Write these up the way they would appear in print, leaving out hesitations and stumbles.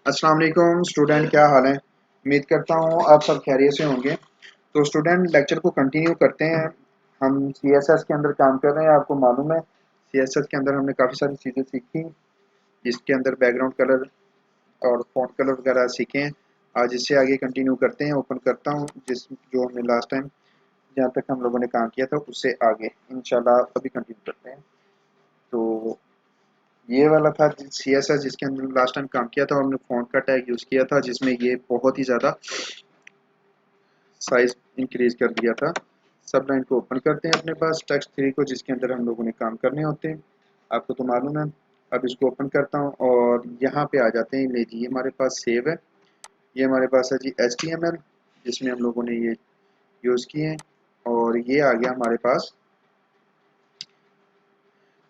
अस्सलाम वालेकुम स्टूडेंट, क्या हाल है। उम्मीद करता हूँ आप सब खैरियत से होंगे। तो स्टूडेंट, लेक्चर को कंटिन्यू करते हैं। हम सीएसएस के अंदर काम कर रहे हैं। आपको मालूम है सीएसएस के अंदर हमने काफ़ी सारी चीज़ें सीखी, जिसके अंदर बैकग्राउंड कलर और फॉन्ट कलर वगैरह सीखे हैं। आज इससे आगे कंटिन्यू करते हैं। ओपन करता हूँ जिस जो हमने लास्ट टाइम जहाँ तक हम लोगों ने काम किया था उससे आगे इंशाल्लाह अभी कंटिन्यू करते हैं। तो ये वाला था सीएसएस जिसके अंदर लास्ट टाइम काम किया था और हमने फॉन्ट का टैग यूज़ किया था, जिसमें ये बहुत ही ज़्यादा साइज इंक्रीज कर दिया था। सब लाइन को ओपन करते हैं अपने पास टेक्स्ट 3 को, जिसके अंदर हम लोगों ने काम करने होते हैं। आपको तो मालूम है। अब इसको ओपन करता हूँ और यहाँ पे आ जाते हैं। ले जी, ये हमारे पास सेव है। ये हमारे पास है जी HTML, जिसमें हम लोगों ने ये यूज़ किए हैं। और ये आ गया हमारे पास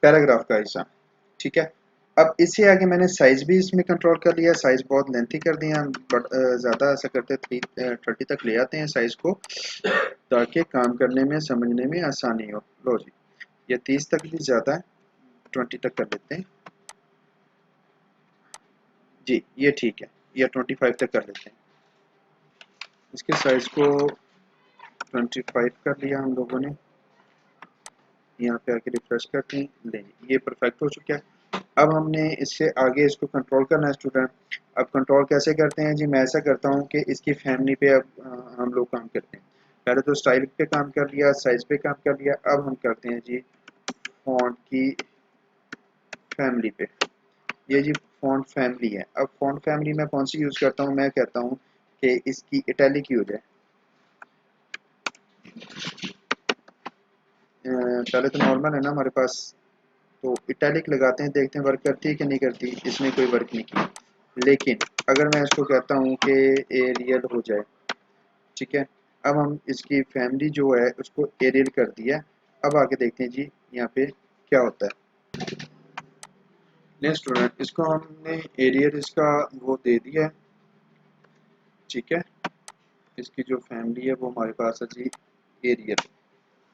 पैराग्राफ का हिस्सा। ठीक है। अब इससे आगे मैंने साइज भी इसमें कंट्रोल कर लिया। साइज बहुत लेंथी कर दिया हम, बट ज़्यादा ऐसा करते 30 तक ले आते हैं साइज को, ताकि काम करने में समझने में आसानी हो। लो जी, ये 30 तक भी ज़्यादा है, 20 तक कर लेते हैं। जी ये ठीक है, या 25 तक कर लेते हैं। इसके साइज को 25 कर लिया हम लोगों ने। यहाँ पे आके रिफ्रेश करते हैं। ले ये परफेक्ट हो चुका है। अब हमने इससे आगे इसको कंट्रोल करना है स्टूडेंट। अब कंट्रोल कैसे करते हैं जी, मैं ऐसा करता हूँ कि इसकी फैमिली पे अब हम लोग काम करते हैं। पहले तो स्टाइल पे काम कर लिया, साइज पे काम कर लिया। अब हम करते हैं जी फॉन्ट की फैमिली पे। ये जी फॉन्ट फैमिली है। अब फॉन्ट फैमिली में कौन सी यूज़ करता हूँ, मैं कहता हूँ कि इसकी इटैलिक यूज है। पहले तो नॉर्मल है ना हमारे पास, तो इटैलिक लगाते हैं, देखते हैं वर्क करती है कि नहीं करती। इसने कोई वर्क नहीं की। लेकिन अगर मैं इसको कहता हूँ कि एरियल हो जाए, ठीक है। अब हम इसकी फैमिली जो है उसको एरियल कर दिया। अब आके देखते हैं जी यहाँ पे क्या होता है। नेक्स्ट स्टूडेंट, इसको हमने एरियल इसका वो दे दिया है, ठीक है। इसकी जो फैमिली है वो हमारे पास है जी एरियल,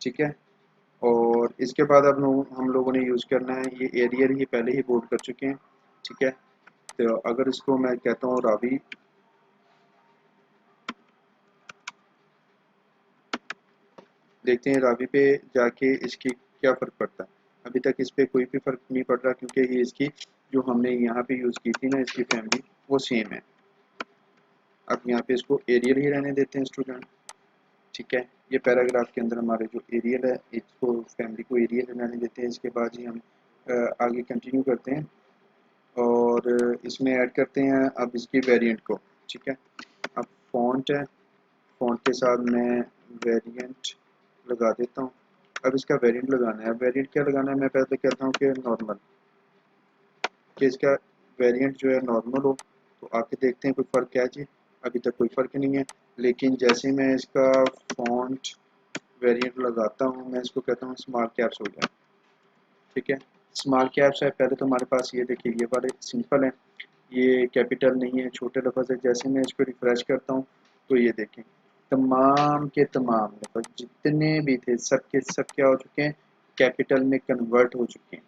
ठीक है। और इसके बाद अब हम लोगों ने यूज़ करना है ये एरियल, ये पहले ही बोर्ड कर चुके हैं, ठीक है। तो अगर इसको मैं कहता हूँ रावी, देखते हैं रावी पे जाके इसकी क्या फ़र्क पड़ता है। अभी तक इस पे कोई भी फ़र्क नहीं पड़ रहा, क्योंकि ये इसकी जो हमने यहाँ पे यूज़ की थी ना, इसकी फैमिली वो सेम है। अब यहाँ पे इसको एरियल ही रहने देते हैं स्टूडेंट, ठीक है। ये पैराग्राफ के अंदर हमारे जो एरियल है, इसको फैमिली को एरियल रहने देते हैं। इसके बाद ही हम आगे कंटिन्यू करते हैं और इसमें ऐड करते हैं अब इसकी वेरिएंट को, ठीक है। अब फॉन्ट है, फॉन्ट के साथ मैं वेरिएंट लगा देता हूँ। अब इसका वेरिएंट लगाना है। अब वेरिएंट क्या लगाना है, मैं पहले कहता हूँ कि नॉर्मल, कि इसका वेरिएंट जो है नॉर्मल हो। तो आके देखते हैं कोई फ़र्क है जी। अभी तक कोई फ़र्क नहीं है। लेकिन जैसे ही मैं इसका फॉन्ट वेरिएंट लगाता हूँ, मैं इसको कहता हूँ स्मॉल कैप्स हो जाए, ठीक है। स्मॉल कैप्स है। पहले तो हमारे पास ये देखिए ये वाले सिंपल है, ये कैपिटल नहीं है, छोटे लफ्ज़ है। जैसे मैं इसको रिफ्रेश करता हूँ तो ये देखें तमाम के तमाम लफ्ज़ जितने भी थे सब के सब क्या हो चुके हैं, कैपिटल में कन्वर्ट हो चुके हैं।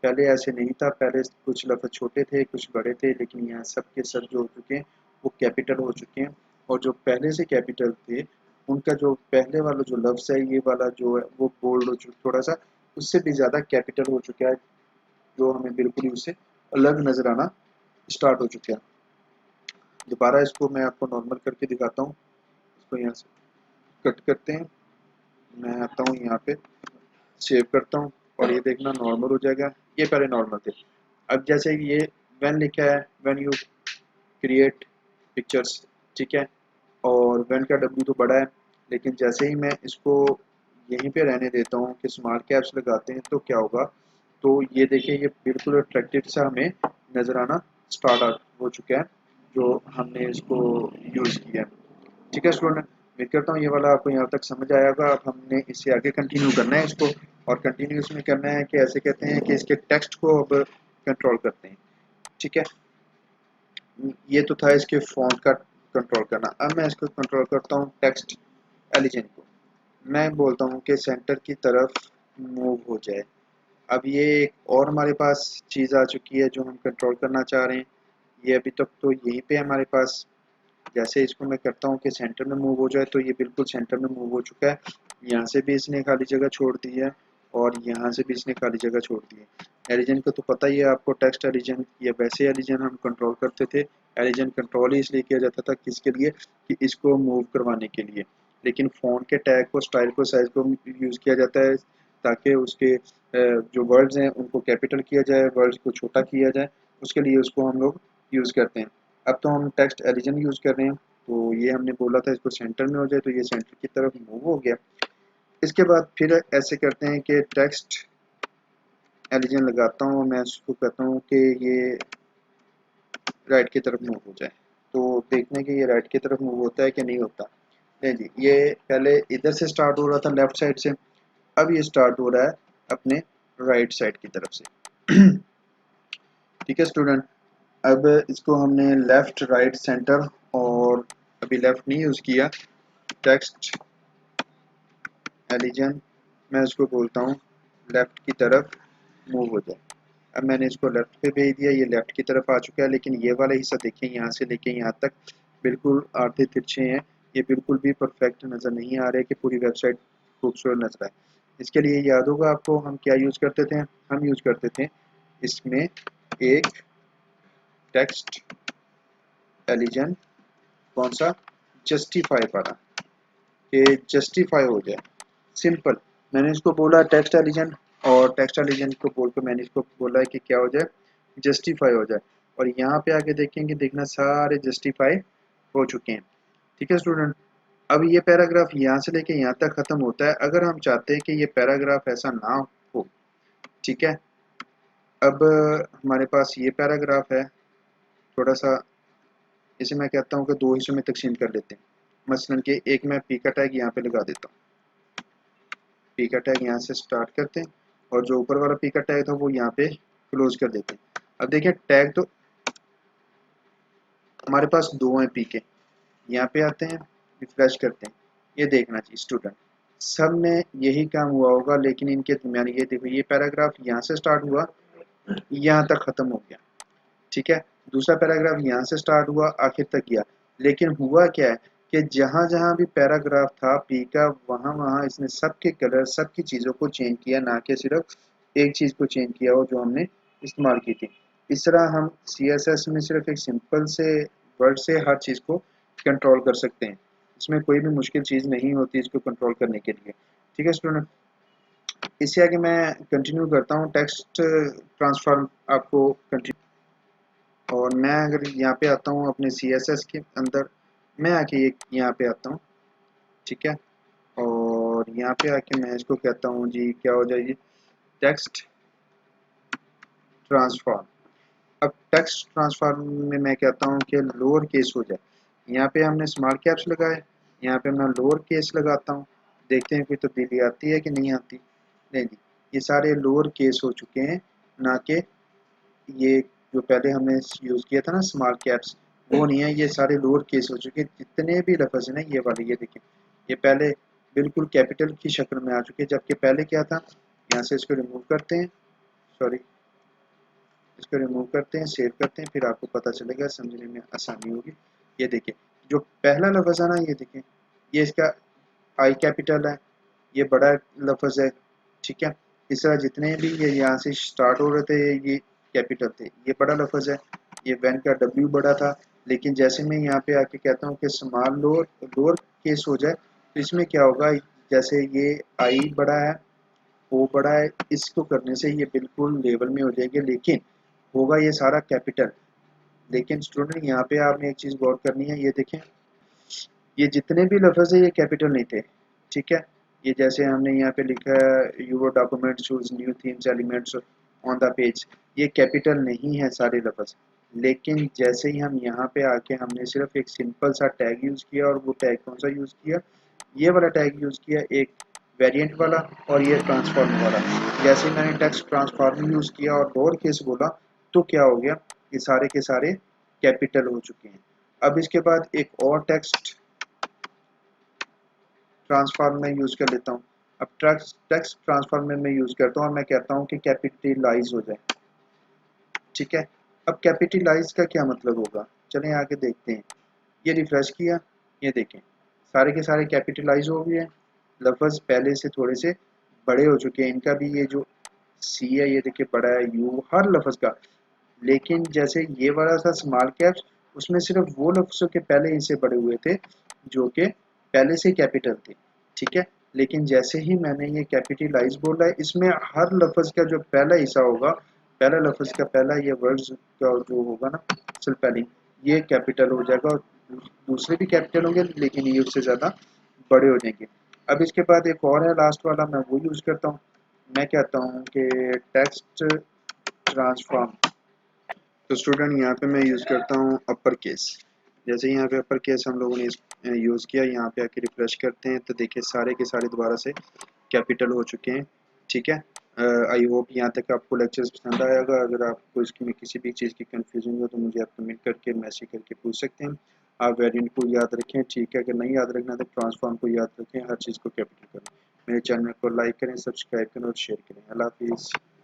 पहले ऐसे नहीं था, पहले कुछ लफ्ज़ छोटे थे कुछ बड़े थे, लेकिन यहाँ सब के सब जो हो चुके हैं वो कैपिटल हो चुके हैं। और जो पहले से कैपिटल थे उनका जो पहले वाला जो लफ्ज़ है ये वाला जो है वो बोल्ड हो चुका, थोड़ा सा उससे भी ज़्यादा कैपिटल हो चुका है, जो हमें बिल्कुल ही उससे अलग नज़र आना स्टार्ट हो चुका है। दोबारा इसको मैं आपको नॉर्मल करके दिखाता हूँ। इसको यहाँ से कट करते हैं, मैं आता हूँ यहाँ पे सेव करता हूँ और ये देखना नॉर्मल हो जाएगा। ये पहले नॉर्मल थे। अब जैसे ये व्हेन लिखा है, व्हेन यू क्रिएट पिक्चर्स, ठीक है। और व्हेन का डब्ल्यू तो बड़ा है, लेकिन जैसे ही मैं इसको यहीं पे रहने देता हूँ कि स्मॉल कैप्स लगाते हैं तो क्या होगा, तो ये देखिए ये बिल्कुल अट्रैक्टिव सा हमें नज़र आना स्टार्ट हो चुका है जो हमने इसको यूज़ किया है, ठीक है स्टूडेंट। उम्मीद करता हूँ ये वाला आपको यहाँ तक समझ आया होगा। अब हमने इससे आगे कंटिन्यू करना है इसको, और कंटिन्यू इसमें करना है कि ऐसे कहते हैं कि इसके टेक्स्ट को अब कंट्रोल करते हैं, ठीक है। ये तो था इसके फॉन्ट का कंट्रोल करना। अब मैं इसको कंट्रोल करता हूँ टेक्स्ट एलिजन को। मैं बोलता हूँ कि सेंटर की तरफ मूव हो जाए। अब ये एक और हमारे पास चीज़ आ चुकी है जो हम कंट्रोल करना चाह रहे हैं। ये अभी तक तो यहीं पे हमारे पास, जैसे इसको मैं करता हूँ कि सेंटर में मूव हो जाए तो ये बिल्कुल सेंटर में मूव हो चुका है। यहाँ से भी इसने खाली जगह छोड़ दी है और यहाँ से भी इसने खाली जगह छोड़ दी है। एलिजन का तो पता ही है आपको, टेक्स्ट एलिजन या वैसे एलिजन हम कंट्रोल करते थे। एलिजन कंट्रोल ही इसलिए किया जाता था किसके लिए, कि इसको मूव करवाने के लिए। लेकिन फ़ॉन्ट के टैग को, स्टाइल को, साइज को यूज़ किया जाता है ताकि उसके जो वर्ड्स हैं उनको कैपिटल किया जाए, वर्ड्स को छोटा किया जाए, उसके लिए उसको हम लोग यूज़ करते हैं। अब तो हम टेक्स्ट एलिजन यूज़ कर रहे हैं, तो ये हमने बोला था इसको सेंटर में हो जाए, तो ये सेंटर की तरफ मूव हो गया। इसके बाद फिर ऐसे करते हैं कि टेक्स्ट एलिजन लगाता हूँ, मैं उसको कहता हूँ कि ये राइट की तरफ मूव हो जाए। तो देखने के ये राइट की तरफ मूव होता है कि नहीं होता। नहीं जी, ये पहले इधर से स्टार्ट हो रहा था लेफ्ट साइड से, अब ये स्टार्ट हो रहा है अपने राइट साइड की तरफ से। ठीक है स्टूडेंट, अब इसको हमने लेफ्ट, राइट, सेंटर और अभी लेफ्ट नहीं यूज़ किया, टेक्स्ट एलिजन मैं उसको बोलता हूँ लेफ्ट की तरफ मूव हो जाए। अब मैंने इसको लेफ्ट पे भेज दिया, ये लेफ्ट की तरफ आ चुका है, लेकिन ये वाला हिस्सा देखिए यहाँ से लेके यहाँ तक बिल्कुल आधे तिरछे हैं, ये बिल्कुल भी परफेक्ट नज़र नहीं आ रहे कि पूरी वेबसाइट खूबसूरत नजर आए। इसके लिए याद होगा आपको हम क्या यूज़ करते थे, हम यूज़ करते थे इसमें एक टेक्स्ट एलिजन, कौन सा, जस्टिफाई वाला, कि जस्टिफाई हो जाए, सिंपल। मैंने इसको बोला टेक्स्ट एलिजन, और टेक्स्ट एलिजन को बोलकर मैंने इसको बोला है कि क्या हो जाए, जस्टिफाई हो जाए। और यहाँ पे आके देखेंगे, देखना सारे जस्टिफाई हो चुके हैं। ठीक है स्टूडेंट, अब ये पैराग्राफ यहाँ से लेके यहाँ तक खत्म होता है। अगर हम चाहते हैं कि ये पैराग्राफ ऐसा ना हो, ठीक है, अब हमारे पास ये पैराग्राफ है, थोड़ा सा इसे मैं कहता हूँ कि दो हिस्सों में तकसीम कर लेते हैं। मसलन कि एक मैं पी का टैग यहाँ पे लगा देता हूँ, पी का टैग यहाँ से स्टार्ट करते हैं, और जो ऊपर वाला पी का टैग था वो यहाँ पे क्लोज कर देते हैं। अब देखिए टैग तो हमारे पास दो हैं पी के, यहाँ पे आते हैं, रिफ्रेश करते हैं, ये देखना चाहिए स्टूडेंट, सब में यही काम हुआ होगा, लेकिन इनके दरमियान ये देखो, ये पैराग्राफ यहाँ से स्टार्ट हुआ, यहाँ तक खत्म हो गया। ठीक है, दूसरा पैराग्राफ यहाँ से स्टार्ट हुआ, आखिर तक गया, लेकिन हुआ क्या है कि जहां जहां भी पैराग्राफ था पी का, वहां वहां इसने सबके कलर, सबकी चीज़ों को चेंज किया, ना कि सिर्फ एक चीज़ को चेंज किया हो जो हमने इस्तेमाल की थी। इस तरह हम CSS में सिर्फ एक सिंपल से वर्ड से हर चीज़ को कंट्रोल कर सकते हैं, इसमें कोई भी मुश्किल चीज़ नहीं होती इसको कंट्रोल करने के लिए। ठीक है स्टूडेंट, इससे आगे मैं कंटिन्यू करता हूँ, टेक्स्ट ट्रांसफॉर्म आपको कंटिन्यू। और मैं अगर यहाँ पे आता हूँ अपने CSS के अंदर, मैं आके यहाँ पे आता हूँ, ठीक है, और यहाँ पे आके मैं इसको कहता हूँ जी क्या हो जाएगी, टेक्स्ट ट्रांसफॉर्म। अब टेक्स्ट ट्रांसफॉर्म में मैं कहता हूँ कि लोअर केस हो जाए, यहाँ पे हमने स्मॉल कैप्स लगाए, यहाँ पे मैं लोअर केस लगाता हूँ, देखते हैं कोई तब्दीली आती है कि नहीं आती। नहीं जी, ये सारे लोअर केस हो चुके हैं, ना कि ये जो पहले हमने यूज़ किया था ना स्मॉल कैप्स, वो नहीं है, ये सारे लोअर केस हो चुके हैं। जितने भी लफ्ज़ हैं ना ये वाले, ये देखिए, ये पहले बिल्कुल कैपिटल की शक्ल में आ चुके हैं, जबकि पहले क्या था, यहाँ से इसको रिमूव करते हैं, सॉरी, इसको रिमूव करते हैं, सेव करते हैं, फिर आपको पता चलेगा, समझने में आसानी होगी। ये देखिए, जो पहला लफ्ज़ है ना, ये देखिए, ये इसका आई कैपिटल है, ये बड़ा लफ्ज़ है, ठीक है। इस तरह जितने भी ये यहाँ से स्टार्ट हो रहे थे ये कैपिटल थे, ये बड़ा लफ्ज़ है, ये वैन का डब्ल्यू बड़ा था। लेकिन जैसे मैं यहाँ पे आके कहता हूँ कि स्मॉल लोअर लोअर केस हो जाए, तो इसमें क्या होगा, जैसे ये आई बड़ा है, ओ बड़ा है, इसको करने से ये बिल्कुल लेवल में हो जाएगी, लेकिन होगा ये सारा कैपिटल। लेकिन स्टूडेंट यहाँ पे आपने एक चीज़ गौर करनी है, ये देखें, ये जितने भी लफ्ज़ है ये कैपिटल नहीं थे, ठीक है। ये जैसे हमने यहाँ पे लिखा है your document choose new themes elements on the page, ये कैपिटल नहीं है सारे लफ्ज़। लेकिन जैसे ही हम यहाँ पे आके हमने सिर्फ एक सिंपल सा टैग यूज़ किया, और वो टैग कौन सा यूज़ किया, ये वाला टैग यूज़ किया, एक वेरिएंट वाला, और ये ट्रांसफॉर्म वाला। जैसे मैंने टेक्स्ट ट्रांसफॉर्म यूज़ किया और लोअर केस बोला, तो क्या हो गया, ये सारे के सारे कैपिटल हो चुके हैं। अब इसके बाद एक और टेक्स्ट ट्रांसफॉर्म में यूज़ कर लेता हूँ। अब टेक्स्ट ट्रांसफॉर्म में मैं यूज़ करता हूँ और मैं कहता हूँ कि कैपिटलाइज हो जाए, ठीक है। अब कैपिटलाइज का क्या मतलब होगा, चलें आगे देखते हैं। ये रिफ्रेश किया, ये देखें सारे के सारे कैपिटलाइज हो गए हैं, लफ्ज़ पहले से थोड़े से बड़े हो चुके हैं। इनका भी ये जो सी है ये देखिए बड़ा है, यू हर लफ्ज़ का। लेकिन जैसे ये वाला था स्मॉल कैप्स, उसमें सिर्फ वो लफ्ज़ों के पहले इनसे बड़े हुए थे जो कि पहले से कैपिटल थे, ठीक है। लेकिन जैसे ही मैंने ये कैपिटलाइज बोला है, इसमें हर लफ्ज़ का जो पहला हिस्सा होगा, पहला लफ्ज़ का पहला ये वर्ड्स का जो होगा ना स्पेलिंग, ये कैपिटल हो जाएगा और दूसरे भी कैपिटल होंगे लेकिन ये उससे ज़्यादा बड़े हो जाएंगे। अब इसके बाद एक और है लास्ट वाला, मैं वो यूज़ करता हूँ। मैं कहता हूँ कि टेक्स्ट ट्रांसफॉर्म। तो स्टूडेंट यहाँ पे मैं यूज़ करता हूँ अपर केस। जैसे यहाँ पे अपर केस हम लोगों ने यूज़ किया, यहाँ पे आके रिफ्रेश करते हैं तो देखिए सारे के सारे दोबारा से कैपिटल हो चुके हैं, ठीक है। आई होप यहाँ तक आपको लेक्चर्स पसंद आया होगा। अगर आपको इसमें किसी भी चीज़ की कन्फ्यूजन हो तो मुझे आप कमेंट करके मैसेज करके पूछ सकते हैं। आप वेरिएंट को याद रखें, ठीक है। अगर नहीं याद रखना तो ट्रांसफॉर्म को याद रखें, हर चीज़ को कैपिटल करें। मेरे चैनल को लाइक करें, सब्सक्राइब करें और शेयर करें। अल्लाह हाफिज़।